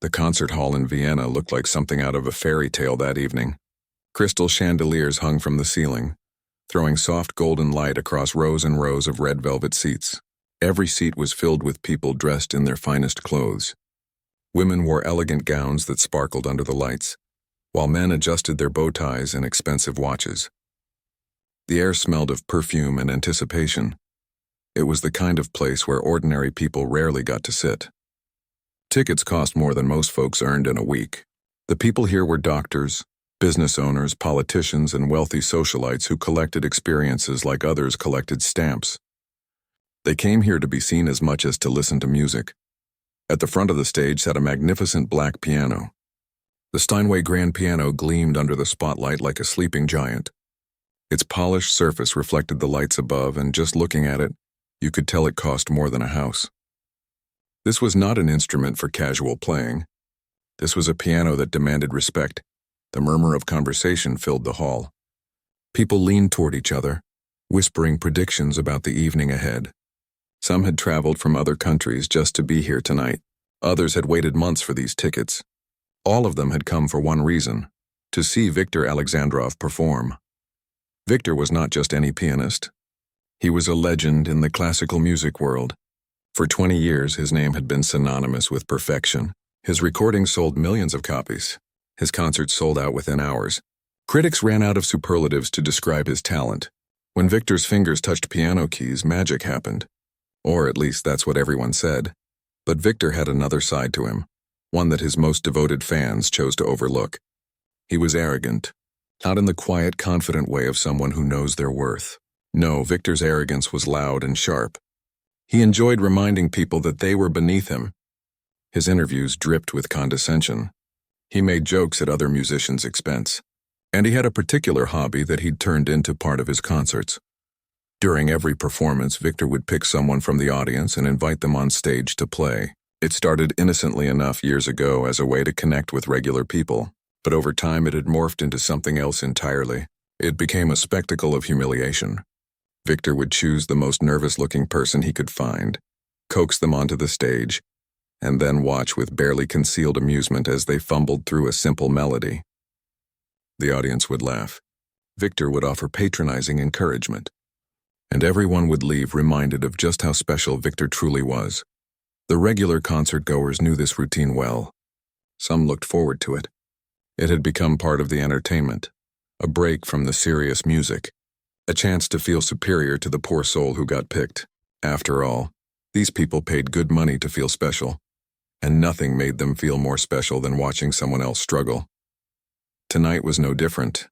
The concert hall in Vienna looked like something out of a fairy tale that evening. Crystal chandeliers hung from the ceiling, throwing soft golden light across rows and rows of red velvet seats. Every seat was filled with people dressed in their finest clothes. Women wore elegant gowns that sparkled under the lights, while men adjusted their bow ties and expensive watches. The air smelled of perfume and anticipation. It was the kind of place where ordinary people rarely got to sit. Tickets cost more than most folks earned in a week. The people here were doctors, business owners, politicians, and wealthy socialites who collected experiences like others collected stamps. They came here to be seen as much as to listen to music. At the front of the stage sat a magnificent black piano. The Steinway grand piano gleamed under the spotlight like a sleeping giant. Its polished surface reflected the lights above, and just looking at it, you could tell it cost more than a house. This was not an instrument for casual playing. This was a piano that demanded respect. The murmur of conversation filled the hall. People leaned toward each other, whispering predictions about the evening ahead. Some had traveled from other countries just to be here tonight. Others had waited months for these tickets. All of them had come for one reason: to see Victor Alexandrov perform. Victor was not just any pianist. He was a legend in the classical music world. For 20 years, his name had been synonymous with perfection. His recordings sold millions of copies. His concerts sold out within hours. Critics ran out of superlatives to describe his talent. When Victor's fingers touched piano keys, magic happened. Or at least that's what everyone said. But Victor had another side to him, one that his most devoted fans chose to overlook. He was arrogant, not in the quiet, confident way of someone who knows their worth. No, Victor's arrogance was loud and sharp. He enjoyed reminding people that they were beneath him. His interviews dripped with condescension. He made jokes at other musicians' expense. And he had a particular hobby that he'd turned into part of his concerts. During every performance, Victor would pick someone from the audience and invite them on stage to play. It started innocently enough years ago as a way to connect with regular people, but over time it had morphed into something else entirely. It became a spectacle of humiliation. Victor would choose the most nervous-looking person he could find, coax them onto the stage, and then watch with barely concealed amusement as they fumbled through a simple melody. The audience would laugh. Victor would offer patronizing encouragement, and everyone would leave reminded of just how special Victor truly was. The regular concert-goers knew this routine well. Some looked forward to it. It had become part of the entertainment, a break from the serious music, a chance to feel superior to the poor soul who got picked. After all, these people paid good money to feel special, and nothing made them feel more special than watching someone else struggle. Tonight was no different.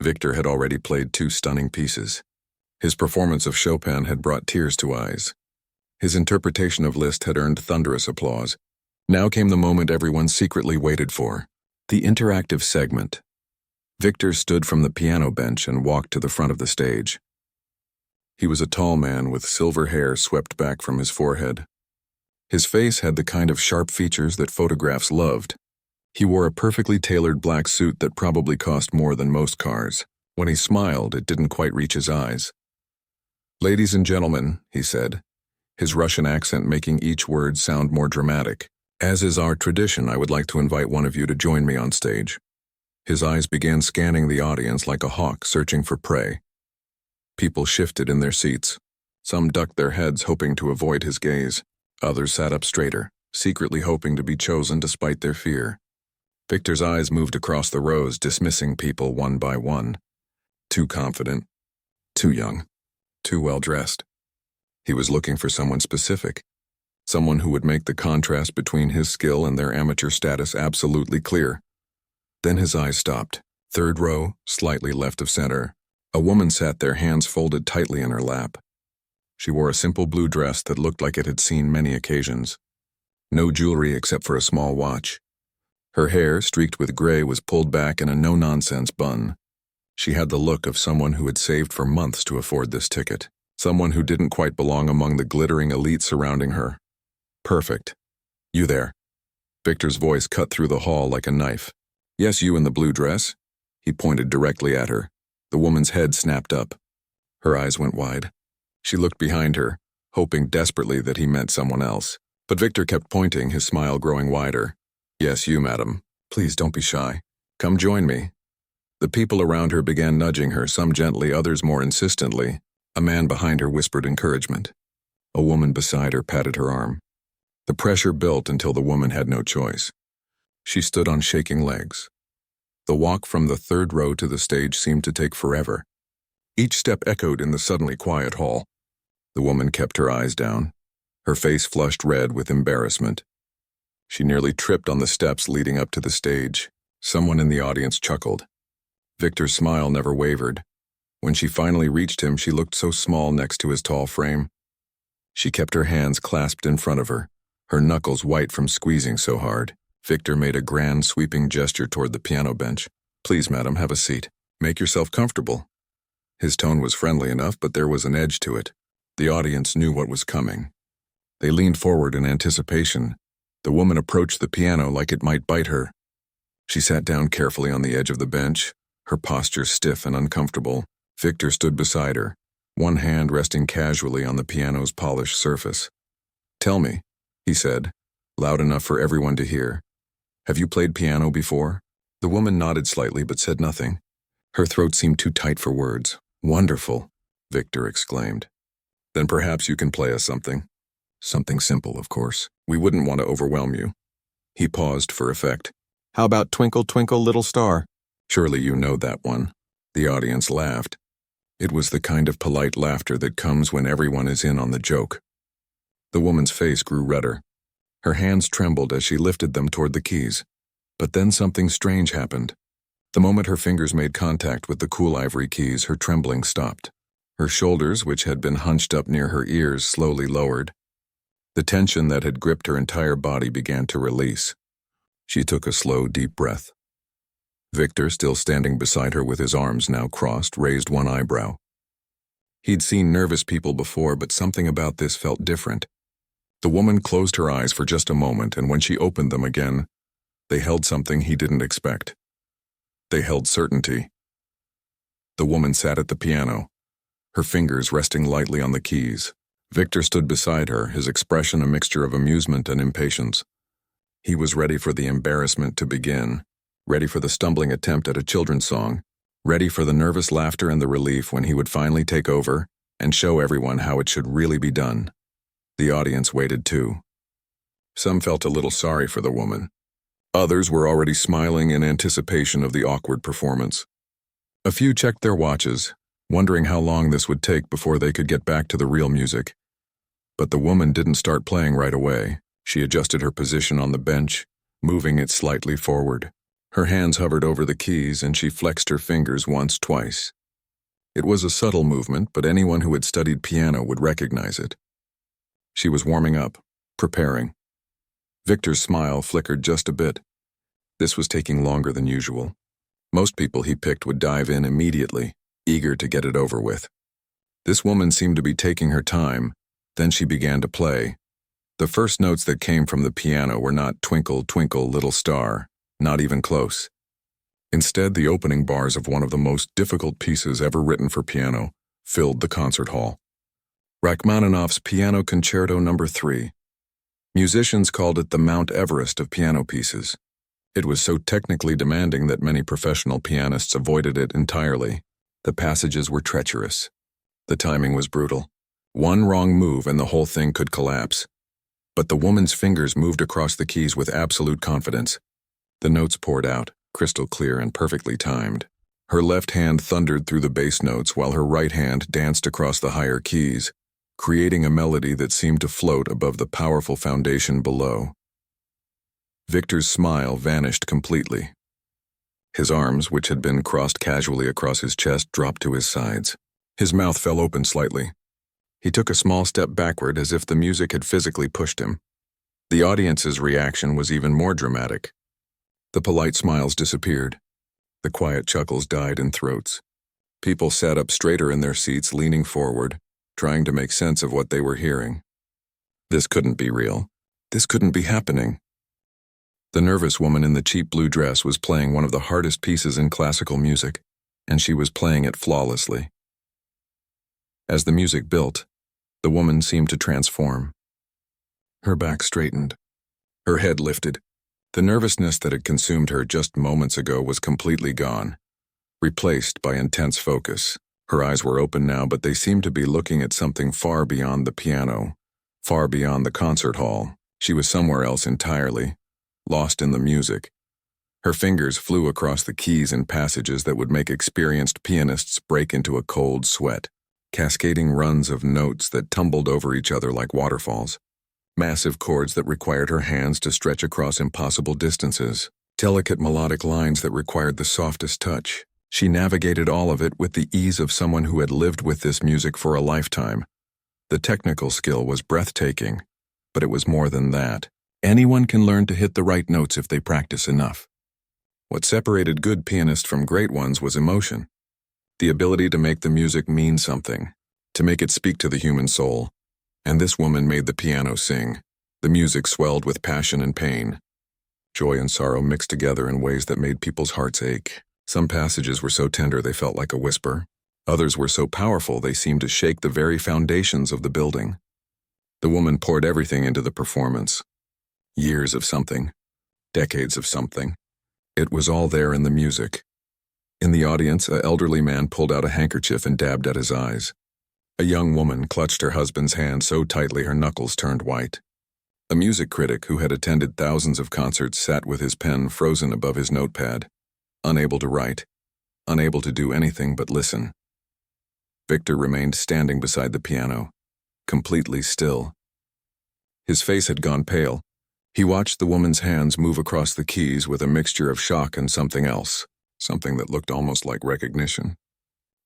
Victor had already played 2 stunning pieces. His performance of Chopin had brought tears to eyes. His interpretation of Liszt had earned thunderous applause. Now came the moment everyone secretly waited for, the interactive segment. Victor stood from the piano bench and walked to the front of the stage. He was a tall man with silver hair swept back from his forehead. His face had the kind of sharp features that photographs loved. He wore a perfectly tailored black suit that probably cost more than most cars. When he smiled, it didn't quite reach his eyes. "Ladies and gentlemen," he said, his Russian accent making each word sound more dramatic. "As is our tradition, I would like to invite one of you to join me on stage." His eyes began scanning the audience like a hawk searching for prey. People shifted in their seats. Some ducked their heads, hoping to avoid his gaze. Others sat up straighter, secretly hoping to be chosen despite their fear. Victor's eyes moved across the rows, dismissing people one by one. Too confident, too young, too well-dressed. He was looking for someone specific, someone who would make the contrast between his skill and their amateur status absolutely clear. Then his eyes stopped. 3rd row, slightly left of center. A woman sat there, hands folded tightly in her lap. She wore a simple blue dress that looked like it had seen many occasions. No jewelry except for a small watch. Her hair, streaked with gray, was pulled back in a no-nonsense bun. She had the look of someone who had saved for months to afford this ticket. Someone who didn't quite belong among the glittering elite surrounding her. Perfect. "You there." Victor's voice cut through the hall like a knife. "Yes, you in the blue dress?" He pointed directly at her. The woman's head snapped up. Her eyes went wide. She looked behind her, hoping desperately that he meant someone else. But Victor kept pointing, his smile growing wider. Yes, you, madam. Please don't be shy. Come join me. The people around her began nudging her, some gently, others more insistently. A man behind her whispered encouragement. A woman beside her patted her arm. The pressure built until the woman had no choice. She stood on shaking legs. The walk from the third row to the stage seemed to take forever. Each step echoed in the suddenly quiet hall. The woman kept her eyes down, her face flushed red with embarrassment. She nearly tripped on the steps leading up to the stage. Someone in the audience chuckled. Victor's smile never wavered. When she finally reached him, she looked so small next to his tall frame. She kept her hands clasped in front of her, her knuckles white from squeezing so hard. Victor made a grand, sweeping gesture toward the piano bench. Please, madam, have a seat. Make yourself comfortable. His tone was friendly enough, but there was an edge to it. The audience knew what was coming. They leaned forward in anticipation. The woman approached the piano like it might bite her. She sat down carefully on the edge of the bench, her posture stiff and uncomfortable. Victor stood beside her, one hand resting casually on the piano's polished surface. Tell me, he said, loud enough for everyone to hear. Have you played piano before? The woman nodded slightly but said nothing. Her throat seemed too tight for words. Wonderful, Victor exclaimed. Then perhaps you can play us something. Something simple, of course. We wouldn't want to overwhelm you. He paused for effect. How about Twinkle, Twinkle, Little Star? Surely you know that one. The audience laughed. It was the kind of polite laughter that comes when everyone is in on the joke. The woman's face grew redder. Her hands trembled as she lifted them toward the keys. But then something strange happened. The moment her fingers made contact with the cool ivory keys, her trembling stopped. Her shoulders, which had been hunched up near her ears, slowly lowered. The tension that had gripped her entire body began to release. She took a slow, deep breath. Victor, still standing beside her with his arms now crossed, raised one eyebrow. He'd seen nervous people before, but something about this felt different. The woman closed her eyes for just a moment, and when she opened them again, they held something he didn't expect. They held certainty. The woman sat at the piano, her fingers resting lightly on the keys. Victor stood beside her, his expression a mixture of amusement and impatience. He was ready for the embarrassment to begin, ready for the stumbling attempt at a children's song, ready for the nervous laughter and the relief when he would finally take over and show everyone how it should really be done. The audience waited too. Some felt a little sorry for the woman. Others were already smiling in anticipation of the awkward performance. A few checked their watches, wondering how long this would take before they could get back to the real music. But the woman didn't start playing right away. She adjusted her position on the bench, moving it slightly forward. Her hands hovered over the keys and she flexed her fingers once, twice. It was a subtle movement, but anyone who had studied piano would recognize it. She was warming up, preparing. Victor's smile flickered just a bit. This was taking longer than usual. Most people he picked would dive in immediately, eager to get it over with. This woman seemed to be taking her time, then she began to play. The first notes that came from the piano were not Twinkle, Twinkle, Little Star, not even close. Instead, the opening bars of one of the most difficult pieces ever written for piano filled the concert hall. Rachmaninoff's Piano Concerto No. 3. Musicians called it the Mount Everest of piano pieces. It was so technically demanding that many professional pianists avoided it entirely. The passages were treacherous. The timing was brutal. One wrong move and the whole thing could collapse. But the woman's fingers moved across the keys with absolute confidence. The notes poured out, crystal clear and perfectly timed. Her left hand thundered through the bass notes while her right hand danced across the higher keys, creating a melody that seemed to float above the powerful foundation below. Victor's smile vanished completely. His arms, which had been crossed casually across his chest, dropped to his sides. His mouth fell open slightly. He took a small step backward as if the music had physically pushed him. The audience's reaction was even more dramatic. The polite smiles disappeared. The quiet chuckles died in throats. People sat up straighter in their seats, leaning forward, trying to make sense of what they were hearing. This couldn't be real. This couldn't be happening. The nervous woman in the cheap blue dress was playing one of the hardest pieces in classical music, and she was playing it flawlessly. As the music built, the woman seemed to transform. Her back straightened. Her head lifted. The nervousness that had consumed her just moments ago was completely gone, replaced by intense focus. Her eyes were open now, but they seemed to be looking at something far beyond the piano, far beyond the concert hall. She was somewhere else entirely, lost in the music. Her fingers flew across the keys and passages that would make experienced pianists break into a cold sweat, cascading runs of notes that tumbled over each other like waterfalls. Massive chords that required her hands to stretch across impossible distances, delicate melodic lines that required the softest touch. She navigated all of it with the ease of someone who had lived with this music for a lifetime. The technical skill was breathtaking, but it was more than that. Anyone can learn to hit the right notes if they practice enough. What separated good pianists from great ones was emotion. The ability to make the music mean something, to make it speak to the human soul. And this woman made the piano sing. The music swelled with passion and pain. Joy and sorrow mixed together in ways that made people's hearts ache. Some passages were so tender they felt like a whisper. Others were so powerful they seemed to shake the very foundations of the building. The woman poured everything into the performance. Years of something. Decades of something. It was all there in the music. In the audience, an elderly man pulled out a handkerchief and dabbed at his eyes. A young woman clutched her husband's hand so tightly her knuckles turned white. A music critic who had attended thousands of concerts sat with his pen frozen above his notepad, unable to write, unable to do anything but listen. Victor remained standing beside the piano, completely still. His face had gone pale. He watched the woman's hands move across the keys with a mixture of shock and something else, something that looked almost like recognition.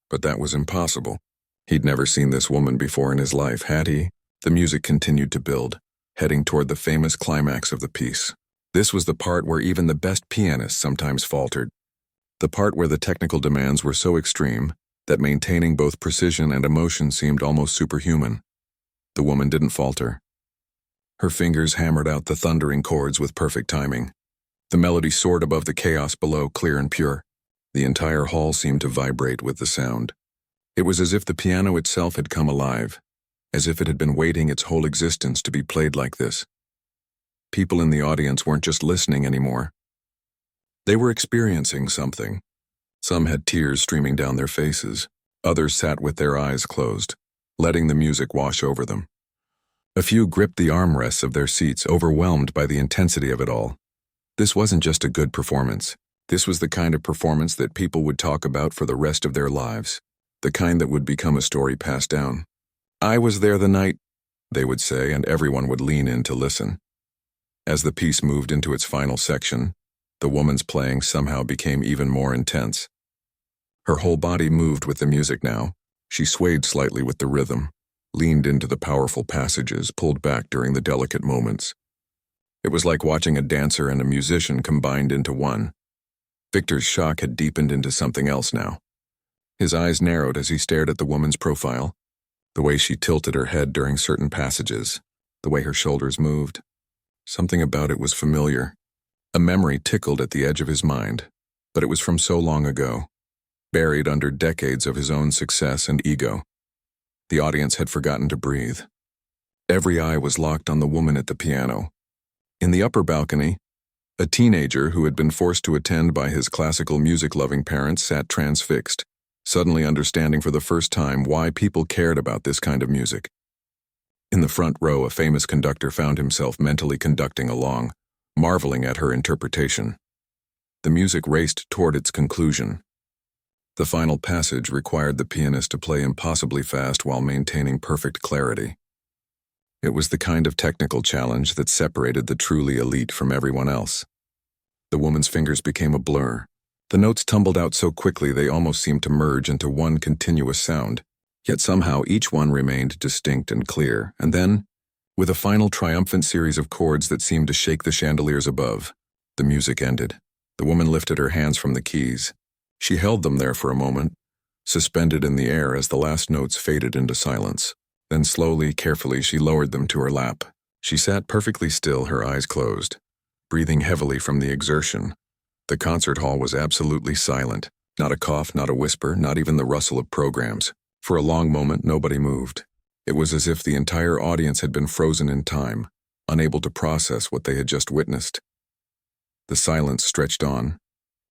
But that was impossible. He'd never seen this woman before in his life, had he? The music continued to build, heading toward the famous climax of the piece. This was the part where even the best pianists sometimes faltered. The part where the technical demands were so extreme that maintaining both precision and emotion seemed almost superhuman. The woman didn't falter. Her fingers hammered out the thundering chords with perfect timing. The melody soared above the chaos below, clear and pure. The entire hall seemed to vibrate with the sound. It was as if the piano itself had come alive, as if it had been waiting its whole existence to be played like this. People in the audience weren't just listening anymore. They were experiencing something. Some had tears streaming down their faces. Others sat with their eyes closed, letting the music wash over them. A few gripped the armrests of their seats, overwhelmed by the intensity of it all. This wasn't just a good performance. This was the kind of performance that people would talk about for the rest of their lives, the kind that would become a story passed down. "I was there the night," they would say, and everyone would lean in to listen. As the piece moved into its final section, the woman's playing somehow became even more intense. Her whole body moved with the music now. She swayed slightly with the rhythm, leaned into the powerful passages, pulled back during the delicate moments. It was like watching a dancer and a musician combined into one. Victor's shock had deepened into something else now. His eyes narrowed as he stared at the woman's profile, the way she tilted her head during certain passages, the way her shoulders moved. Something about it was familiar. A memory tickled at the edge of his mind, but it was from so long ago, buried under decades of his own success and ego. The audience had forgotten to breathe. Every eye was locked on the woman at the piano. In the upper balcony, a teenager who had been forced to attend by his classical music-loving parents sat transfixed, suddenly understanding for the first time why people cared about this kind of music. In the front row, a famous conductor found himself mentally conducting along, marveling at her interpretation. The music raced toward its conclusion. The final passage required the pianist to play impossibly fast while maintaining perfect clarity. It was the kind of technical challenge that separated the truly elite from everyone else. The woman's fingers became a blur. The notes tumbled out so quickly they almost seemed to merge into one continuous sound, yet somehow each one remained distinct and clear. And then, with a final triumphant series of chords that seemed to shake the chandeliers above, the music ended. The woman lifted her hands from the keys. She held them there for a moment, suspended in the air as the last notes faded into silence. Then slowly, carefully, she lowered them to her lap. She sat perfectly still, her eyes closed, breathing heavily from the exertion. The concert hall was absolutely silent. Not a cough, not a whisper, not even the rustle of programs. For a long moment, nobody moved. It was as if the entire audience had been frozen in time, unable to process what they had just witnessed. The silence stretched on.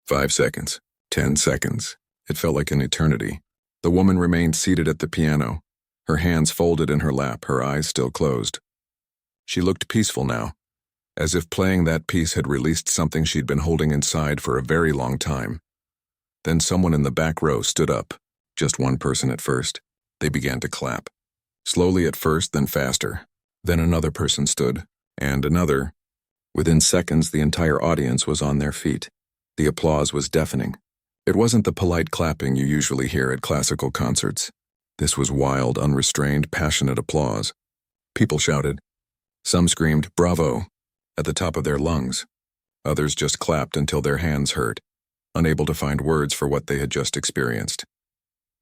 5 seconds. 10 seconds. It felt like an eternity. The woman remained seated at the piano, her hands folded in her lap, her eyes still closed. She looked peaceful now, as if playing that piece had released something she'd been holding inside for a very long time. Then someone in the back row stood up, just one person at first. They began to clap. Slowly at first, then faster. Then another person stood, and another. Within seconds, the entire audience was on their feet. The applause was deafening. It wasn't the polite clapping you usually hear at classical concerts. This was wild, unrestrained, passionate applause. People shouted. Some screamed, "Bravo!" at the top of their lungs. Others just clapped until their hands hurt, unable to find words for what they had just experienced.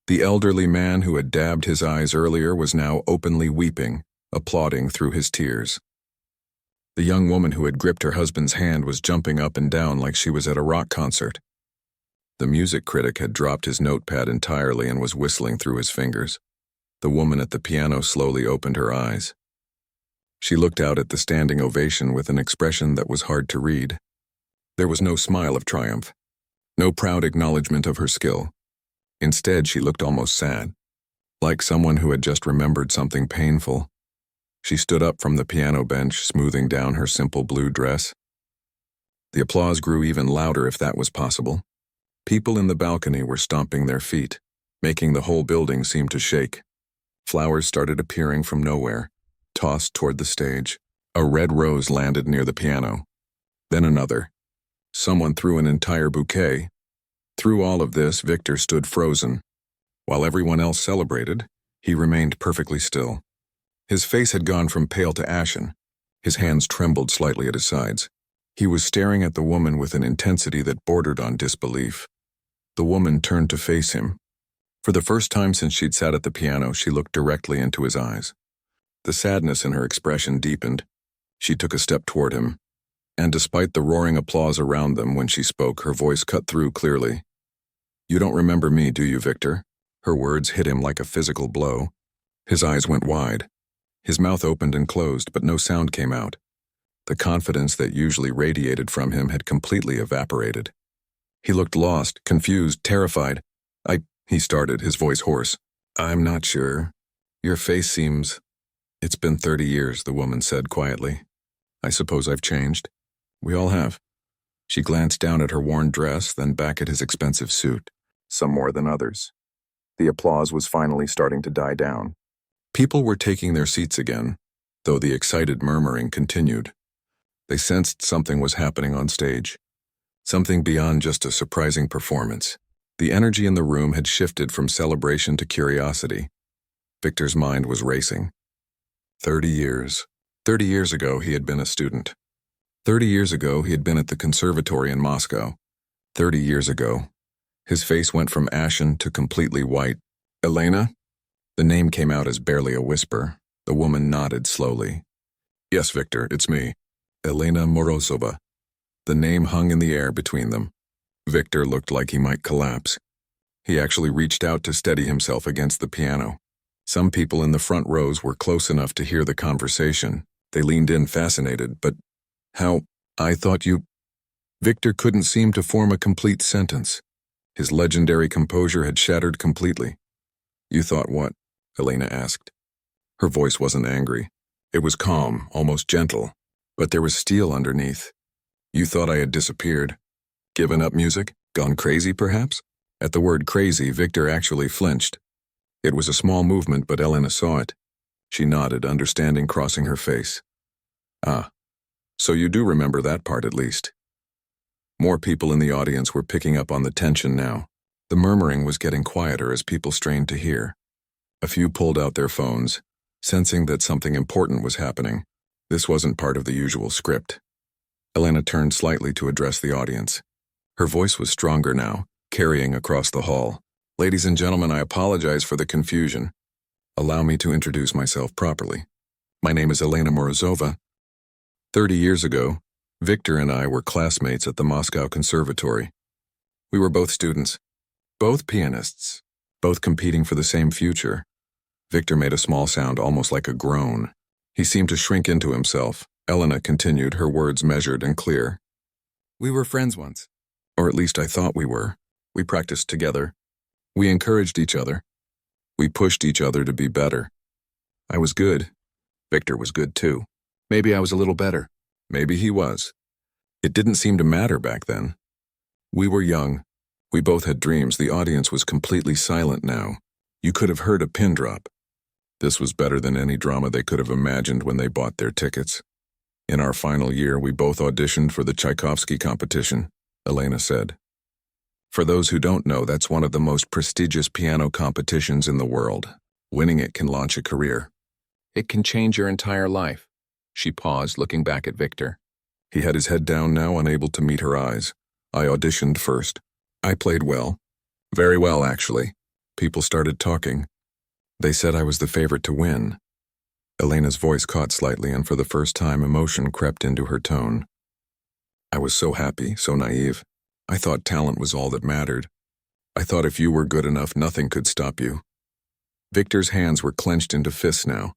The elderly man who had dabbed his eyes earlier was now openly weeping, applauding through his tears. The young woman who had gripped her husband's hand was jumping up and down like she was at a rock concert. The music critic had dropped his notepad entirely and was whistling through his fingers. The woman at the piano slowly opened her eyes. She looked out at the standing ovation with an expression that was hard to read. There was no smile of triumph, no proud acknowledgement of her skill. Instead, she looked almost sad, like someone who had just remembered something painful. She stood up from the piano bench, smoothing down her simple blue dress. The applause grew even louder if that was possible. People in the balcony were stomping their feet, making the whole building seem to shake. Flowers started appearing from nowhere, tossed toward the stage. A red rose landed near the piano. Then another. Someone threw an entire bouquet. Through all of this, Victor stood frozen. While everyone else celebrated, he remained perfectly still. His face had gone from pale to ashen. His hands trembled slightly at his sides. He was staring at the woman with an intensity that bordered on disbelief. The woman turned to face him. For the first time since she'd sat at the piano, she looked directly into his eyes. The sadness in her expression deepened. She took a step toward him, and despite the roaring applause around them when she spoke, her voice cut through clearly. "You don't remember me, do you, Victor?" Her words hit him like a physical blow. His eyes went wide. His mouth opened and closed, but no sound came out. The confidence that usually radiated from him had completely evaporated. He looked lost, confused, terrified. He started, his voice hoarse. "I'm not sure. Your face seems—" "It's been 30 years, the woman said quietly. "I suppose I've changed. We all have." She glanced down at her worn dress, then back at his expensive suit, some more than others. The applause was finally starting to die down. People were taking their seats again, though the excited murmuring continued. They sensed something was happening on stage. Something beyond just a surprising performance. The energy in the room had shifted from celebration to curiosity. Victor's mind was racing. 30 years. 30 years ago, he had been a student. 30 years ago, he had been at the conservatory in Moscow. 30 years ago. His face went from ashen to completely white. "Elena?" The name came out as barely a whisper. The woman nodded slowly. "Yes, Victor, it's me. Elena Morozova." The name hung in the air between them. Victor looked like he might collapse. He actually reached out to steady himself against the piano. Some people in the front rows were close enough to hear the conversation. They leaned in fascinated, but how? "I thought you—" Victor couldn't seem to form a complete sentence. His legendary composure had shattered completely. "You thought what?" Elena asked. Her voice wasn't angry. It was calm, almost gentle, but there was steel underneath. "You thought I had disappeared. Given up music? Gone crazy, perhaps?" At the word crazy, Victor actually flinched. It was a small movement, but Elena saw it. She nodded, understanding crossing her face. "Ah, so you do remember that part at least." More people in the audience were picking up on the tension now. The murmuring was getting quieter as people strained to hear. A few pulled out their phones, sensing that something important was happening. This wasn't part of the usual script. Elena turned slightly to address the audience. Her voice was stronger now, carrying across the hall. "Ladies and gentlemen, I apologize for the confusion. Allow me to introduce myself properly. My name is Elena Morozova. 30 years ago, Victor and I were classmates at the Moscow Conservatory. We were both students, both pianists, both competing for the same future." Victor made a small sound, almost like a groan. He seemed to shrink into himself. Elena continued, her words measured and clear. We were friends once. Or at least I thought we were. We practiced together. We encouraged each other. We pushed each other to be better. I was good. Victor was good too. Maybe I was a little better. Maybe he was. It didn't seem to matter back then. We were young. We both had dreams. The audience was completely silent now. You could have heard a pin drop. This was better than any drama they could have imagined when they bought their tickets. In our final year, we both auditioned for the Tchaikovsky competition, Elena said. For those who don't know, that's one of the most prestigious piano competitions in the world. Winning it can launch a career. It can change your entire life. She paused, looking back at Victor. He had his head down now, unable to meet her eyes. I auditioned first. I played well. Very well, actually. People started talking. They said I was the favorite to win. Elena's voice caught slightly, and for the first time emotion crept into her tone. I was so happy, so naive. I thought talent was all that mattered. I thought if you were good enough, nothing could stop you. Victor's hands were clenched into fists now.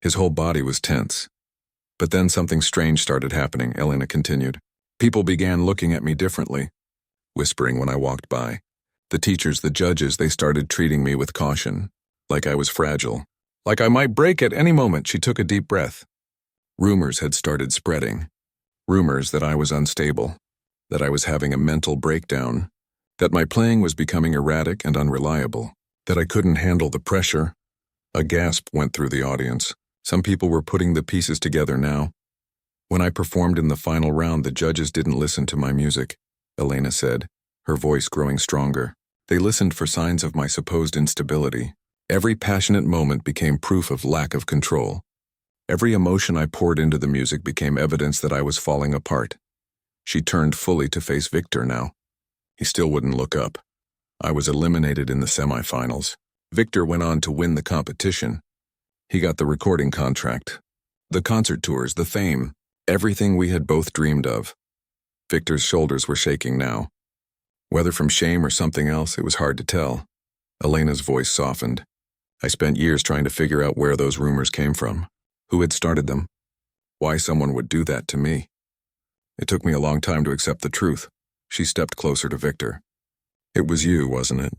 His whole body was tense. But then something strange started happening, Elena continued. People began looking at me differently, whispering when I walked by. The teachers, the judges, they started treating me with caution, like I was fragile, like I might break at any moment. She took a deep breath. Rumors had started spreading. Rumors that I was unstable, that I was having a mental breakdown, that my playing was becoming erratic and unreliable, that I couldn't handle the pressure. A gasp went through the audience. Some people were putting the pieces together now. When I performed in the final round, the judges didn't listen to my music, Elena said, her voice growing stronger. They listened for signs of my supposed instability. Every passionate moment became proof of lack of control. Every emotion I poured into the music became evidence that I was falling apart. She turned fully to face Victor now. He still wouldn't look up. I was eliminated in the semifinals. Victor went on to win the competition. He got the recording contract, the concert tours, the fame, everything we had both dreamed of. Victor's shoulders were shaking now. Whether from shame or something else, it was hard to tell. Elena's voice softened. I spent years trying to figure out where those rumors came from, who had started them, why someone would do that to me. It took me a long time to accept the truth. She stepped closer to Victor. It was you, wasn't it?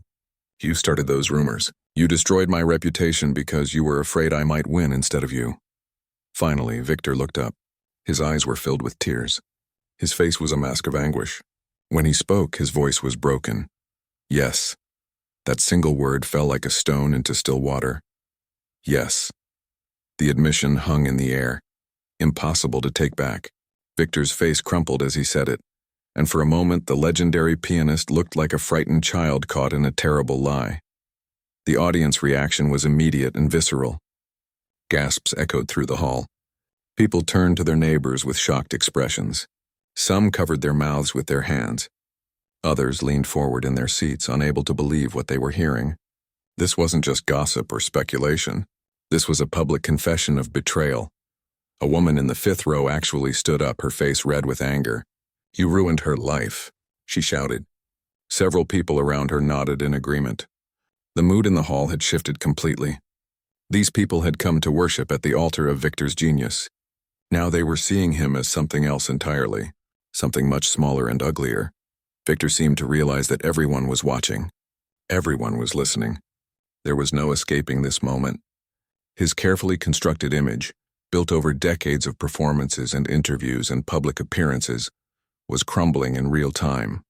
You started those rumors. You destroyed my reputation because you were afraid I might win instead of you. Finally, Victor looked up. His eyes were filled with tears. His face was a mask of anguish. When he spoke, his voice was broken. Yes. That single word fell like a stone into still water. Yes. The admission hung in the air, impossible to take back. Victor's face crumpled as he said it, and for a moment the legendary pianist looked like a frightened child caught in a terrible lie. The audience reaction was immediate and visceral. Gasps echoed through the hall. People turned to their neighbors with shocked expressions. Some covered their mouths with their hands. Others leaned forward in their seats, unable to believe what they were hearing. This wasn't just gossip or speculation. This was a public confession of betrayal. A woman in the fifth row actually stood up, her face red with anger. You ruined her life, she shouted. Several people around her nodded in agreement. The mood in the hall had shifted completely. These people had come to worship at the altar of Victor's genius. Now they were seeing him as something else entirely, something much smaller and uglier. Victor seemed to realize that everyone was watching. Everyone was listening. There was no escaping this moment. His carefully constructed image, built over decades of performances and interviews and public appearances, was crumbling in real time.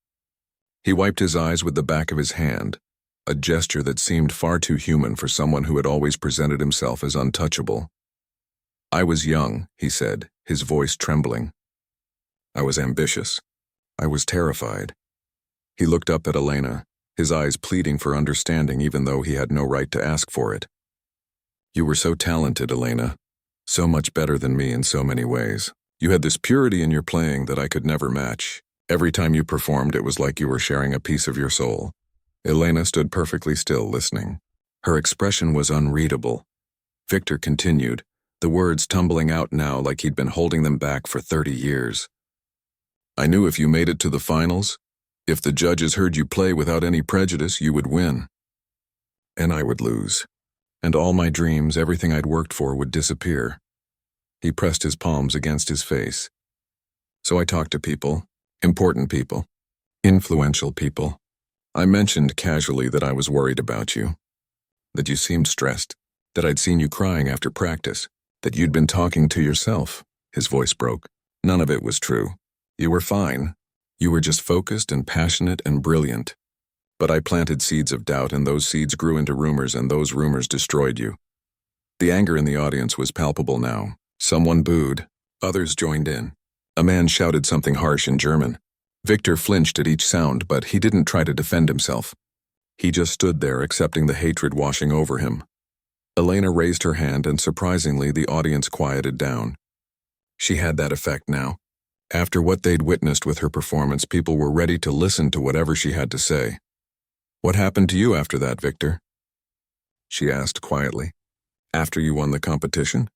He wiped his eyes with the back of his hand, a gesture that seemed far too human for someone who had always presented himself as untouchable. I was young, he said, his voice trembling. I was ambitious. I was terrified. He looked up at Elena, his eyes pleading for understanding even though he had no right to ask for it. You were so talented, Elena, so much better than me in so many ways. You had this purity in your playing that I could never match. Every time you performed, it was like you were sharing a piece of your soul. Elena stood perfectly still, listening. Her expression was unreadable. Victor continued, the words tumbling out now like he'd been holding them back for 30 years. I knew if you made it to the finals, if the judges heard you play without any prejudice, you would win. And I would lose. And all my dreams, everything I'd worked for, would disappear. He pressed his palms against his face. So I talked to people. Important people. Influential people. I mentioned casually that I was worried about you. That you seemed stressed. That I'd seen you crying after practice. That you'd been talking to yourself. His voice broke. None of it was true. You were fine. You were just focused and passionate and brilliant. But I planted seeds of doubt, and those seeds grew into rumors, and those rumors destroyed you. The anger in the audience was palpable now. Someone booed. Others joined in. A man shouted something harsh in German. Victor flinched at each sound, but he didn't try to defend himself. He just stood there, accepting the hatred washing over him. Elena raised her hand, and surprisingly, the audience quieted down. She had that effect now. After what they'd witnessed with her performance, people were ready to listen to whatever she had to say. "What happened to you after that, Victor?" she asked quietly. "After you won the competition?"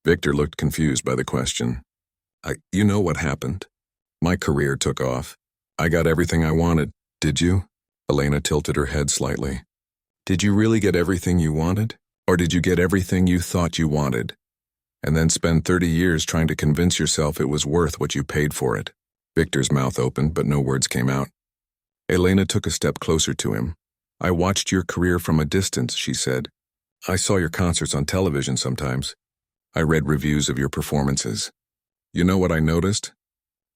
Victor looked confused by the question. You know what happened. My career took off. I got everything I wanted. Did you?" Elena tilted her head slightly. "Did you really get everything you wanted? Or did you get everything you thought you wanted? And then spend 30 years trying to convince yourself it was worth what you paid for it?" Victor's mouth opened, but no words came out. Elena took a step closer to him. "I watched your career from a distance," she said. "I saw your concerts on television sometimes. I read reviews of your performances. You know what I noticed?"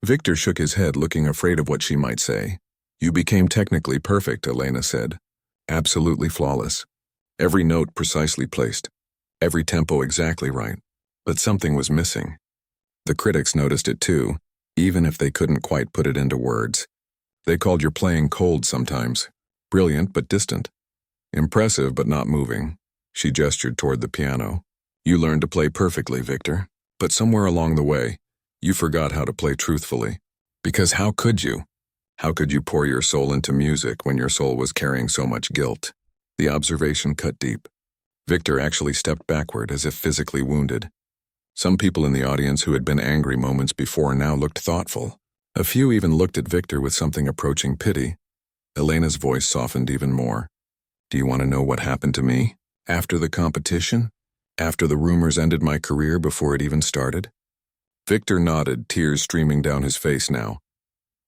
Victor shook his head, looking afraid of what she might say. "You became technically perfect," Elena said. "Absolutely flawless. Every note precisely placed. Every tempo exactly right. But something was missing. The critics noticed it too, even if they couldn't quite put it into words. They called your playing cold sometimes. Brilliant but distant. Impressive but not moving." She gestured toward the piano. "You learned to play perfectly, Victor. But somewhere along the way, you forgot how to play truthfully. Because how could you? How could you pour your soul into music when your soul was carrying so much guilt?" The observation cut deep. Victor actually stepped backward, as if physically wounded. Some people in the audience who had been angry moments before now looked thoughtful. A few even looked at Victor with something approaching pity. Elena's voice softened even more. "Do you want to know what happened to me? After the competition? After the rumors ended my career before it even started?" Victor nodded, tears streaming down his face now.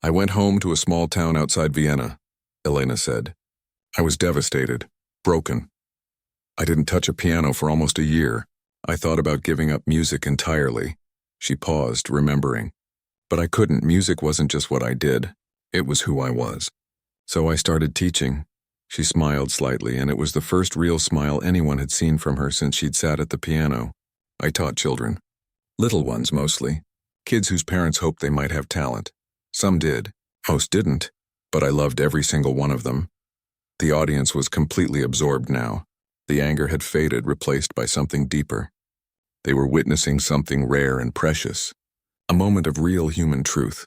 "I went home to a small town outside Vienna," Elena said. "I was devastated, broken. I didn't touch a piano for almost a year. I thought about giving up music entirely." She paused, remembering. "But I couldn't. Music wasn't just what I did. It was who I was. So I started teaching." She smiled slightly, and it was the first real smile anyone had seen from her since she'd sat at the piano. "I taught children. Little ones, mostly. Kids whose parents hoped they might have talent. Some did. Most didn't. But I loved every single one of them." The audience was completely absorbed now. The anger had faded, replaced by something deeper. They were witnessing something rare and precious. A moment of real human truth.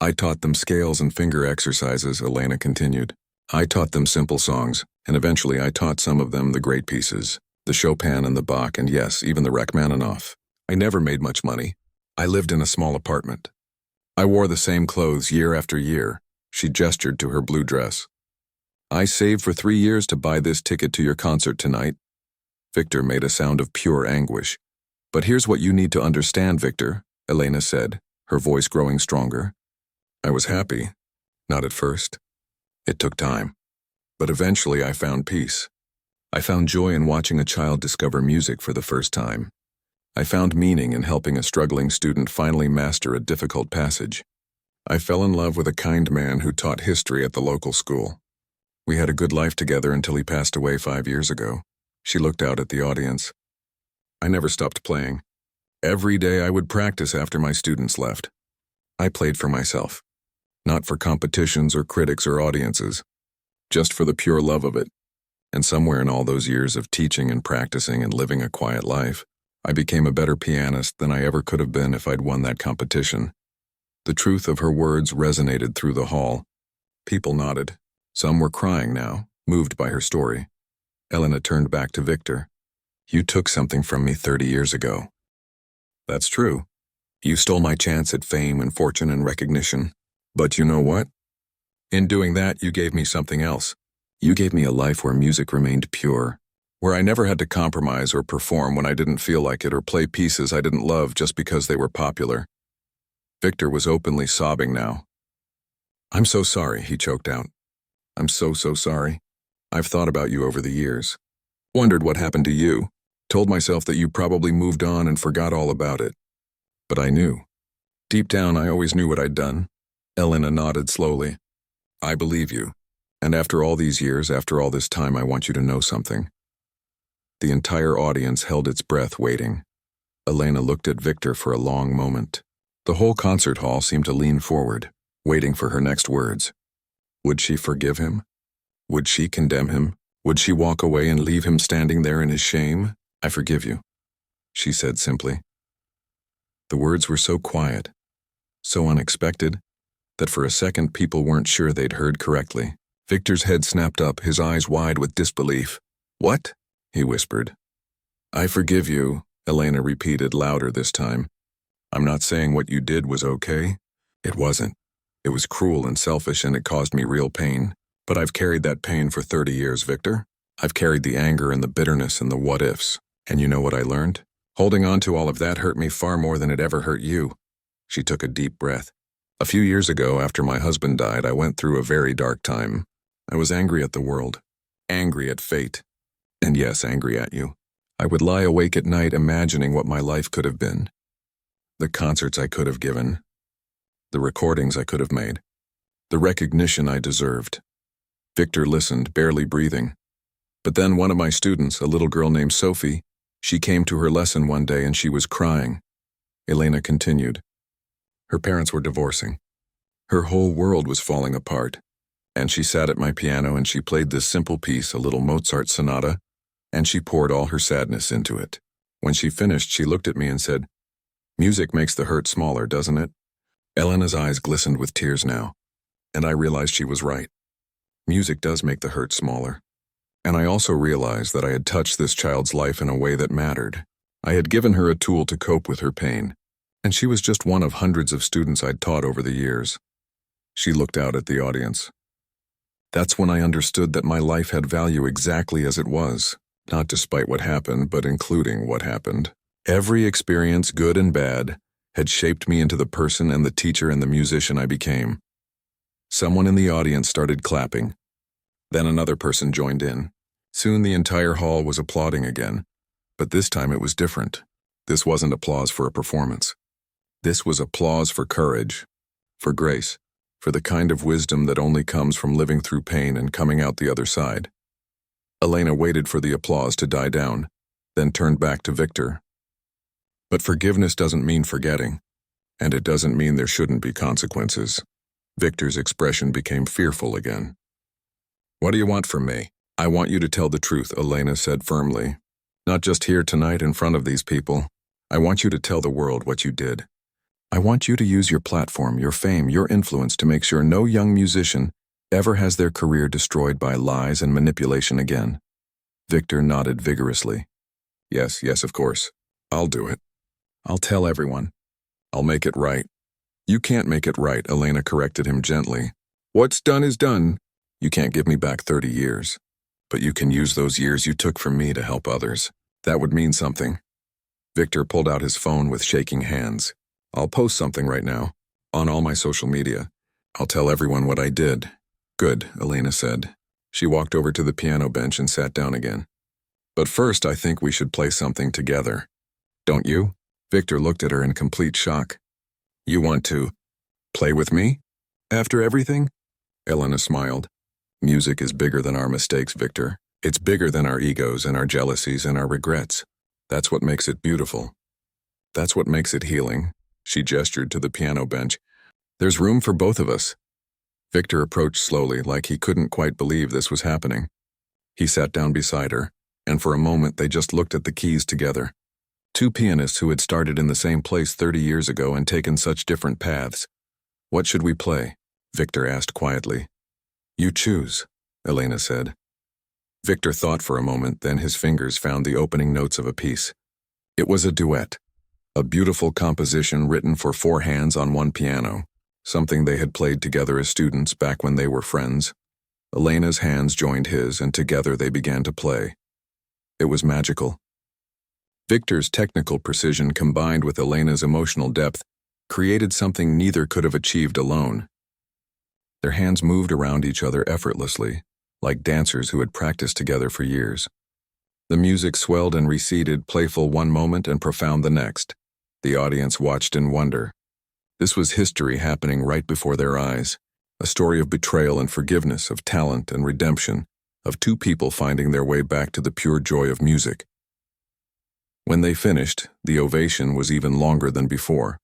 "I taught them scales and finger exercises," Elena continued. "I taught them simple songs, and eventually I taught some of them the great pieces, the Chopin and the Bach, and yes, even the Rachmaninoff. I never made much money. I lived in a small apartment. I wore the same clothes year after year." She gestured to her blue dress. "I saved for 3 years to buy this ticket to your concert tonight." Victor made a sound of pure anguish. "But here's what you need to understand, Victor," Elena said, her voice growing stronger. "I was happy. Not at first. It took time. But eventually I found peace. I found joy in watching a child discover music for the first time. I found meaning in helping a struggling student finally master a difficult passage. I fell in love with a kind man who taught history at the local school. We had a good life together until he passed away 5 years ago." She looked out at the audience. "I never stopped playing. Every day I would practice after my students left. I played for myself. Not for competitions or critics or audiences. Just for the pure love of it. And somewhere in all those years of teaching and practicing and living a quiet life, I became a better pianist than I ever could have been if I'd won that competition." The truth of her words resonated through the hall. People nodded. Some were crying now, moved by her story. Elena turned back to Victor. "You took something from me 30 years ago." "That's true. You stole my chance at fame and fortune and recognition. But you know what? In doing that, you gave me something else. You gave me a life where music remained pure, where I never had to compromise or perform when I didn't feel like it or play pieces I didn't love just because they were popular." Victor was openly sobbing now. I'm so sorry, he choked out. I'm so sorry. I've thought about you over the years. Wondered what happened to you. Told myself that you probably moved on and forgot all about it. But I knew. Deep down, I always knew what I'd done. Elena nodded slowly. I believe you. And after all these years, after all this time, I want you to know something. The entire audience held its breath waiting. Elena looked at Victor for a long moment. The whole concert hall seemed to lean forward, waiting for her next words. Would she forgive him? Would she condemn him? Would she walk away and leave him standing there in his shame? I forgive you, she said simply. The words were so quiet, so unexpected, that for a second people weren't sure they'd heard correctly. Victor's head snapped up, his eyes wide with disbelief. What? He whispered. I forgive you, Elena repeated louder this time. I'm not saying what you did was okay. It wasn't. It was cruel and selfish and it caused me real pain. But I've carried that pain for 30 years, Victor. I've carried the anger and the bitterness and the what-ifs. And you know what I learned? Holding on to all of that hurt me far more than it ever hurt you. She took a deep breath. A few years ago, after my husband died, I went through a very dark time. I was angry at the world, angry at fate, and yes, angry at you. I would lie awake at night imagining what my life could have been. The concerts I could have given, the recordings I could have made, the recognition I deserved. Victor listened, barely breathing. But then one of my students, a little girl named Sophie, she came to her lesson one day and she was crying. Elena continued. Her parents were divorcing. Her whole world was falling apart. And she sat at my piano and she played this simple piece, a little Mozart sonata, and she poured all her sadness into it. When she finished, she looked at me and said, Music makes the hurt smaller, doesn't it? Elena's eyes glistened with tears now, and I realized she was right. Music does make the hurt smaller. And I also realized that I had touched this child's life in a way that mattered. I had given her a tool to cope with her pain, and she was just one of hundreds of students I'd taught over the years. She looked out at the audience. That's when I understood that my life had value exactly as it was, not despite what happened, but including what happened. Every experience, good and bad, had shaped me into the person and the teacher and the musician I became. Someone in the audience started clapping. Then another person joined in. Soon the entire hall was applauding again, but this time it was different. This wasn't applause for a performance. This was applause for courage, for grace, for the kind of wisdom that only comes from living through pain and coming out the other side. Elena waited for the applause to die down, then turned back to Victor. But forgiveness doesn't mean forgetting, and it doesn't mean there shouldn't be consequences. Victor's expression became fearful again. What do you want from me? I want you to tell the truth, Elena said firmly. Not just here tonight in front of these people. I want you to tell the world what you did. I want you to use your platform, your fame, your influence to make sure no young musician ever has their career destroyed by lies and manipulation again. Victor nodded vigorously. Yes, of course. I'll do it. I'll tell everyone. I'll make it right. You can't make it right, Elena corrected him gently. What's done is done. You can't give me back 30 years. But you can use those years you took from me to help others. That would mean something. Victor pulled out his phone with shaking hands. I'll post something right now, on all my social media. I'll tell everyone what I did. Good, Elena said. She walked over to the piano bench and sat down again. But first, I think we should play something together. Don't you? Victor looked at her in complete shock. You want to play with me? After everything? Elena smiled. Music is bigger than our mistakes, Victor. It's bigger than our egos and our jealousies and our regrets. That's what makes it beautiful. That's what makes it healing. She gestured to the piano bench. There's room for both of us. Victor approached slowly, like he couldn't quite believe this was happening. He sat down beside her, and for a moment they just looked at the keys together. Two pianists who had started in the same place 30 years ago and taken such different paths. What should we play? Victor asked quietly. You choose, Elena said. Victor thought for a moment, then his fingers found the opening notes of a piece. It was a duet. A beautiful composition written for 4 hands on one piano, something they had played together as students back when they were friends. Elena's hands joined his, and together they began to play. It was magical. Victor's technical precision combined with Elena's emotional depth created something neither could have achieved alone. Their hands moved around each other effortlessly, like dancers who had practiced together for years. The music swelled and receded, playful one moment and profound the next. The audience watched in wonder. This was history happening right before their eyes, a story of betrayal and forgiveness, of talent and redemption, of two people finding their way back to the pure joy of music. When they finished, the ovation was even longer than before.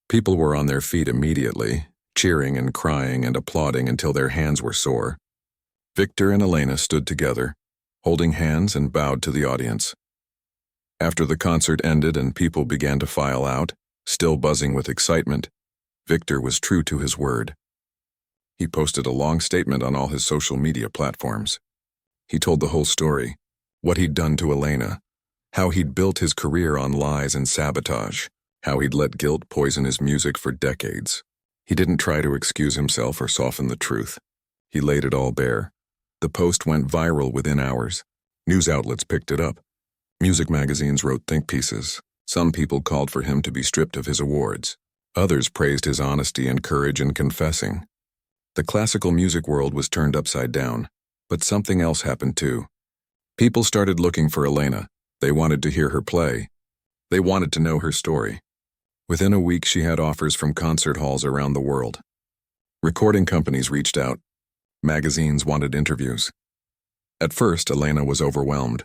People were on their feet immediately, cheering and crying and applauding until their hands were sore. Victor and Elena stood together, holding hands, and bowed to the audience. After the concert ended and people began to file out, still buzzing with excitement, Victor was true to his word. He posted a long statement on all his social media platforms. He told the whole story, what he'd done to Elena, how he'd built his career on lies and sabotage, how he'd let guilt poison his music for decades. He didn't try to excuse himself or soften the truth. He laid it all bare. The post went viral within hours. News outlets picked it up. Music magazines wrote think pieces. Some people called for him to be stripped of his awards. Others praised his honesty and courage in confessing. The classical music world was turned upside down, but something else happened too. People started looking for Elena. They wanted to hear her play. They wanted to know her story. Within a week, she had offers from concert halls around the world. Recording companies reached out. Magazines wanted interviews. At first, Elena was overwhelmed.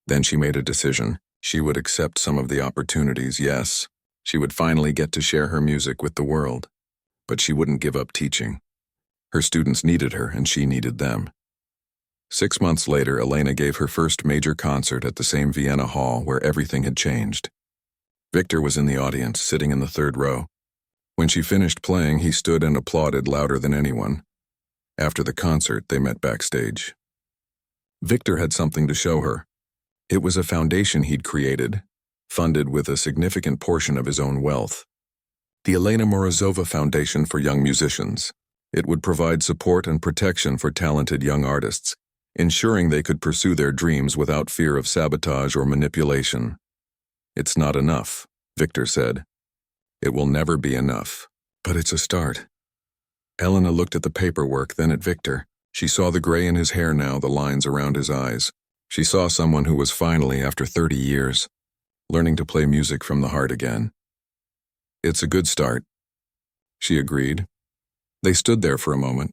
Then she made a decision. She would accept some of the opportunities, yes. She would finally get to share her music with the world. But she wouldn't give up teaching. Her students needed her, and she needed them. 6 months later, Elena gave her first major concert at the same Vienna hall where everything had changed. Victor was in the audience, sitting in the third row. When she finished playing, he stood and applauded louder than anyone. After the concert, they met backstage. Victor had something to show her. It was a foundation he'd created, funded with a significant portion of his own wealth. The Elena Morozova Foundation for Young Musicians. It would provide support and protection for talented young artists, ensuring they could pursue their dreams without fear of sabotage or manipulation. It's not enough, Victor said. It will never be enough, but it's a start. Elena looked at the paperwork, then at Victor. She saw the gray in his hair now, the lines around his eyes. She saw someone who was finally, after 30 years, learning to play music from the heart again. It's a good start, she agreed. They stood there for a moment,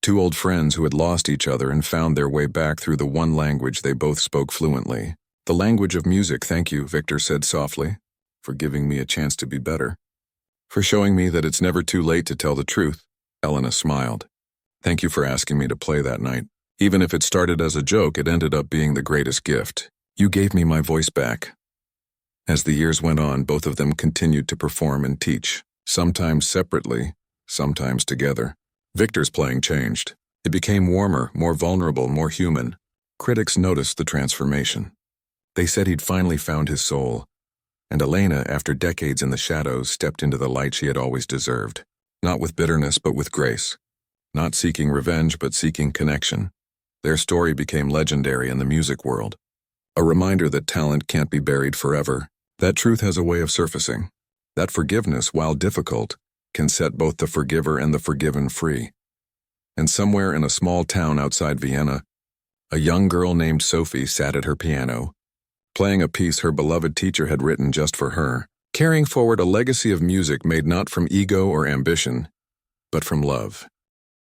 two old friends who had lost each other and found their way back through the one language they both spoke fluently. The language of music. Thank you, Victor said softly, for giving me a chance to be better. For showing me that it's never too late to tell the truth. Elena smiled. Thank you for asking me to play that night. Even if it started as a joke, it ended up being the greatest gift. You gave me my voice back. As the years went on, both of them continued to perform and teach, sometimes separately, sometimes together. Victor's playing changed. It became warmer, more vulnerable, more human. Critics noticed the transformation. They said he'd finally found his soul. And Elena, after decades in the shadows, stepped into the light she had always deserved. Not with bitterness, but with grace. Not seeking revenge, but seeking connection. Their story became legendary in the music world. A reminder that talent can't be buried forever. That truth has a way of surfacing. That forgiveness, while difficult, can set both the forgiver and the forgiven free. And somewhere in a small town outside Vienna, a young girl named Sophie sat at her piano, playing a piece her beloved teacher had written just for her, carrying forward a legacy of music made not from ego or ambition, but from love.